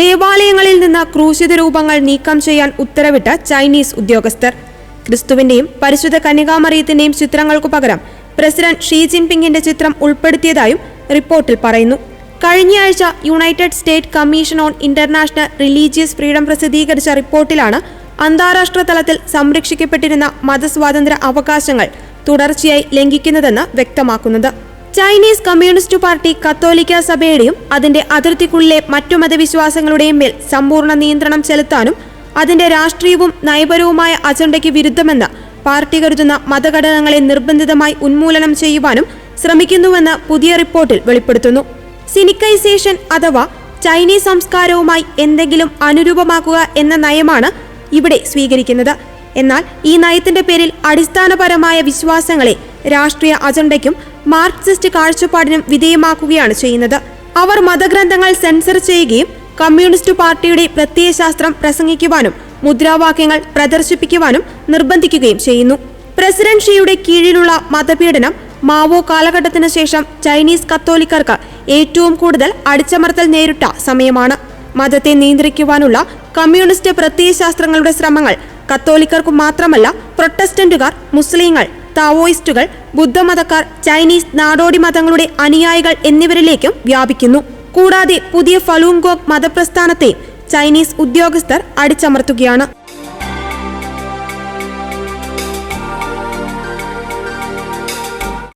ദേവാലയങ്ങളിൽ നിന്ന് ക്രൂശിത രൂപങ്ങൾ നീക്കം ചെയ്യാൻ ഉത്തരവിട്ട ചൈനീസ് ഉദ്യോഗസ്ഥർ. ക്രിസ്തുവിന്റെയും പരിശുദ്ധ കന്യകാമറിയത്തിന്റെയും ചിത്രങ്ങൾക്കു പകരം പ്രസിഡന്റ് ഷീ ജിൻപിങ്ങിന്റെ ചിത്രം ഉൾപ്പെടുത്തിയതായും റിപ്പോർട്ടിൽ പറയുന്നു. കഴിഞ്ഞയാഴ്ച United state commission on international religious freedom പ്രസിദ്ധീകരിച്ച റിപ്പോർട്ടിലാണ് അന്താരാഷ്ട്ര തലത്തിൽ സംരക്ഷിക്കപ്പെട്ടിരുന്ന മതസ്വാതന്ത്ര്യ അവകാശങ്ങൾ തുടർച്ചയായി ലംഘിക്കുന്നതെന്ന് വ്യക്തമാക്കുന്നത്. ചൈനീസ് കമ്മ്യൂണിസ്റ്റ് പാർട്ടി കത്തോലിക്ക സഭയുടെയും അതിന്റെ അതിർത്തിക്കുള്ളിലെ മറ്റു മതവിശ്വാസങ്ങളുടെയും മേൽ സമ്പൂർണ്ണ നിയന്ത്രണം ചെലുത്താനും അതിന്റെ രാഷ്ട്രീയവും നയപരവുമായ അജണ്ടയ്ക്ക് വിരുദ്ധമെന്ന് പാർട്ടി കരുതുന്ന മതഘടകങ്ങളെ നിർബന്ധിതമായി ഉന്മൂലനം ചെയ്യുവാനും ശ്രമിക്കുന്നുവെന്ന് പുതിയ റിപ്പോർട്ടിൽ വെളിപ്പെടുത്തുന്നു. സിനിക്കൈസേഷൻ അഥവാ ചൈനീസ് സംസ്കാരവുമായി എന്തെങ്കിലും അനുരൂപമാക്കുക എന്ന നയമാണ് ഇവിടെ സ്വീകരിക്കുന്നത്. എന്നാൽ ഈ നയത്തിന്റെ പേരിൽ അടിസ്ഥാനപരമായ വിശ്വാസങ്ങളെ രാഷ്ട്രീയ അജണ്ടയ്ക്കും മാർക്സിസ്റ്റ് കാഴ്ചപ്പാടിനും വിധേയമാക്കുകയാണ് ചെയ്യുന്നത്. അവർ മതഗ്രന്ഥങ്ങൾ സെൻസർ ചെയ്യുകയും കമ്മ്യൂണിസ്റ്റ് പാർട്ടിയുടെ പ്രത്യയശാസ്ത്രം പ്രസംഗിക്കുവാനും മുദ്രാവാക്യങ്ങൾ പ്രദർശിപ്പിക്കുവാനും നിർബന്ധിക്കുകയും ചെയ്യുന്നു. പ്രസിഡന്റ് ഷിയുടെ കീഴിലുള്ള മതപീഡനം മാവോ കാലഘട്ടത്തിന് ശേഷം ചൈനീസ് കത്തോലിക്കർക്ക് ഏറ്റവും കൂടുതൽ അടിച്ചമർത്തൽ നേരിട്ട സമയമാണ്. മതത്തെ നിയന്ത്രിക്കുവാനുള്ള കമ്മ്യൂണിസ്റ്റ് പ്രത്യയശാസ്ത്രങ്ങളുടെ ശ്രമങ്ങൾ കത്തോലിക്കർക്കു മാത്രമല്ല, പ്രൊട്ടസ്റ്റന്റുകാർ, മുസ്ലിങ്ങൾ, താവോയിസ്റ്റുകൾ, ബുദ്ധമതക്കാർ, ചൈനീസ് നാടോടി മതങ്ങളുടെ അനുയായികൾ എന്നിവരിലേക്കും വ്യാപിക്കുന്നു. കൂടാതെ പുതിയ ഫലൂൺ ഗോങ് മതപ്രസ്ഥാനത്തെയും ചൈനീസ് ഉദ്യോഗസ്ഥർ അടിച്ചമർത്തുകയാണ്.